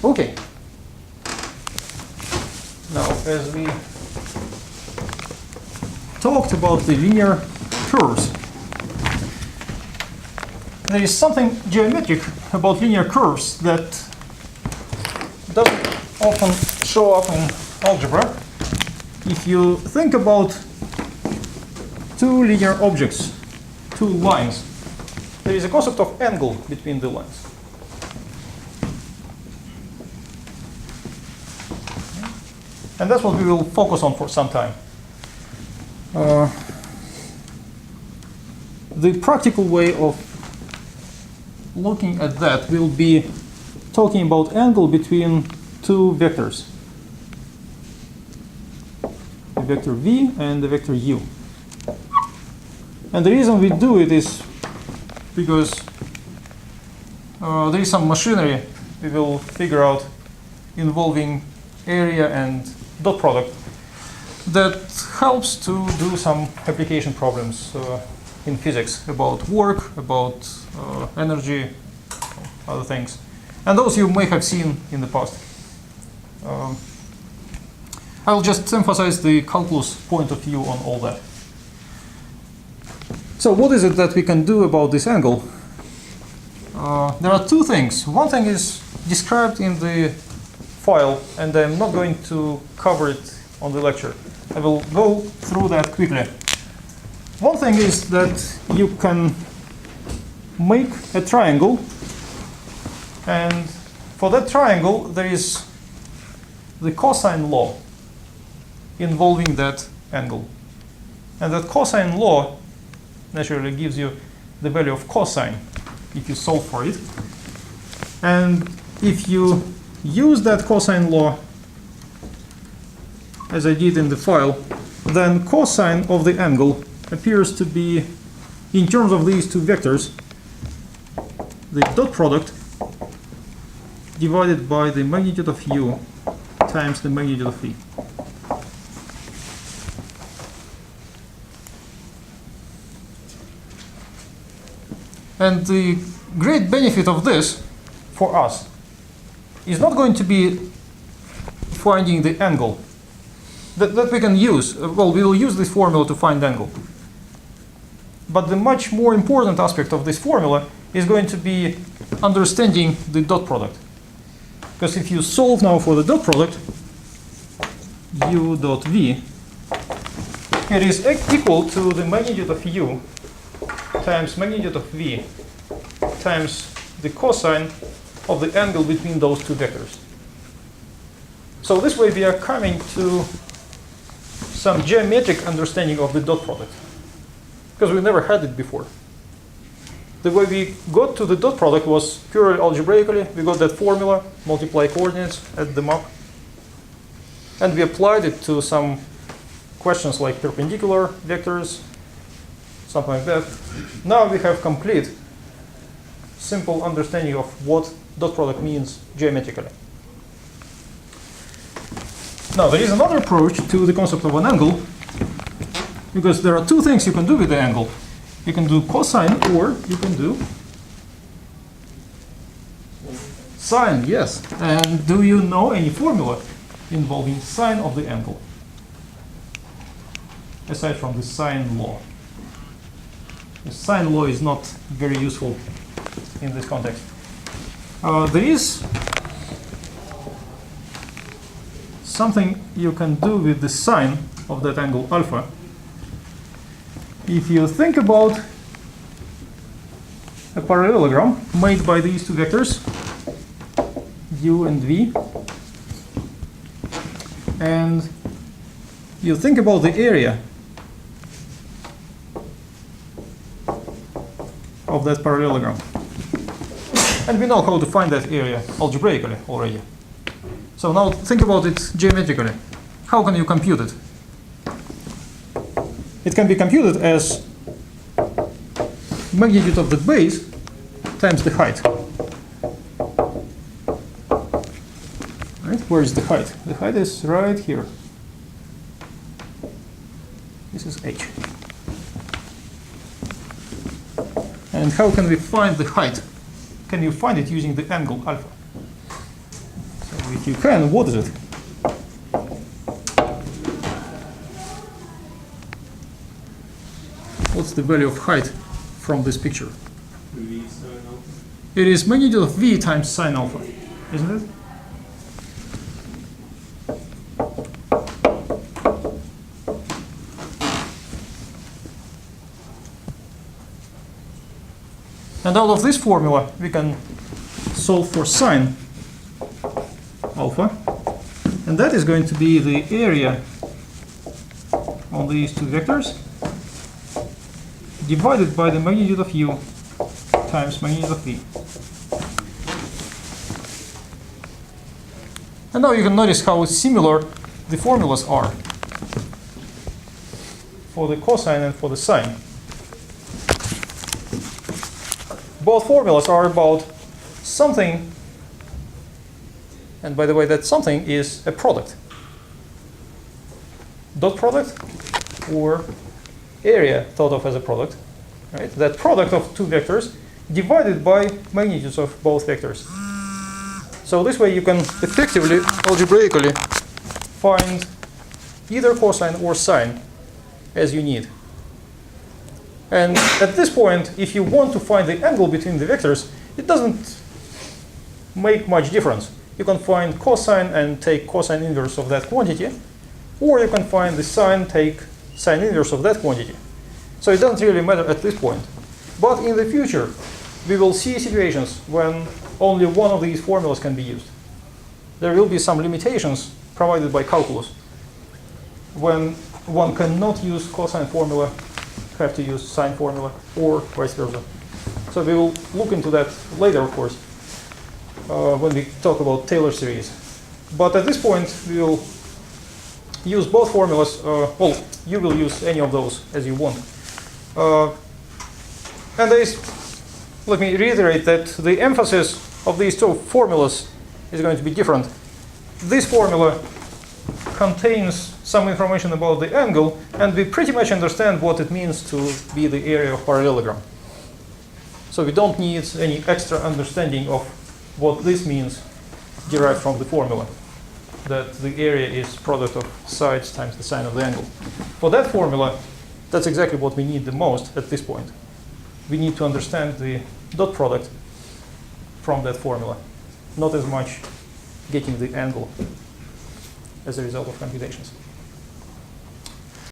Okay. Now, as we talked about the linear curves, there is something geometric about linear curves that doesn't often show up in algebra. If you think about two linear objects, two lines, there is a concept of angle between the lines. And that's what we will focus on for some time. The practical way of looking at that will be talking about angle between two vectors, the vector v and the vector u. And the reason we do it is because there is some machinery we will figure out involving area and dot product that helps to do some application problems in physics about work, about energy, other things. And those you may have seen in the past. I'll just emphasize the calculus point of view on all that. So what is it that we can do about this angle? There are two things. One thing is described in the file, and I'm not going to cover it on the lecture. I will go through that quickly. One thing is that you can make a triangle, and for that triangle there is the cosine law involving that angle. And that cosine law naturally gives you the value of cosine if you solve for it. And if you use that cosine law, as I did in the file, then cosine of the angle appears to be, in terms of these two vectors, the dot product divided by the magnitude of u times the magnitude of v. And the great benefit of this for us is not going to be finding the angle that we can use. Well, we will use this formula to find angle. But the much more important aspect of this formula is going to be understanding the dot product. Because if you solve now for the dot product, u dot v, it is equal to the magnitude of u times magnitude of v times the cosine of the angle between those two vectors. So this way we are coming to some geometric understanding of the dot product, because we never had it before. The way we got to the dot product was purely algebraically. We got that formula, multiply coordinates, add them up, and we applied it to some questions like perpendicular vectors, something like that. Now we have complete, simple understanding of what dot product means geometrically. Now there is another approach to the concept of an angle, because there are two things you can do with the angle. You can do cosine, or you can do sine, yes. And do you know any formula involving sine of the angle, aside from the sine law? The sine law is not very useful in this context. There is something you can do with the sine of that angle alpha. If you think about a parallelogram made by these two vectors, u and v, and you think about the area of that parallelogram, and we know how to find that area algebraically already. So now think about it geometrically. How can you compute it? It can be computed as magnitude of the base times the height. Right? Where is the height? The height is right here. This is h. And how can we find the height? Can you find it using the angle alpha? If you can, what is it? What's the value of height from this picture? V sine alpha. It is magnitude of V times sine alpha, isn't it? And out of this formula, we can solve for sine alpha. And that is going to be the area on these two vectors divided by the magnitude of u times magnitude of v. And now you can notice how similar the formulas are for the cosine and for the sine. Both formulas are about something, and by the way, that something is a product. Dot product or area thought of as a product, right? That product of two vectors divided by magnitudes of both vectors. So this way you can effectively, algebraically, find either cosine or sine as you need. And at this point, if you want to find the angle between the vectors, it doesn't make much difference. You can find cosine and take cosine inverse of that quantity, or you can find the sine, take sine inverse of that quantity. So it doesn't really matter at this point. But in the future, we will see situations when only one of these formulas can be used. There will be some limitations provided by calculus when one cannot use cosine formula, have to use sine formula, or vice versa. So we will look into that later, of course, when we talk about Taylor series. But at this point, we will use both formulas. Well, you will use any of those as you want. And there is, let me reiterate that the emphasis of these two formulas is going to be different. This formula contains some information about the angle, and we pretty much understand what it means to be the area of parallelogram. So we don't need any extra understanding of what this means derived from the formula, that the area is product of sides times the sine of the angle. For that formula, that's exactly what we need the most at this point. We need to understand the dot product from that formula, not as much getting the angle as a result of computations.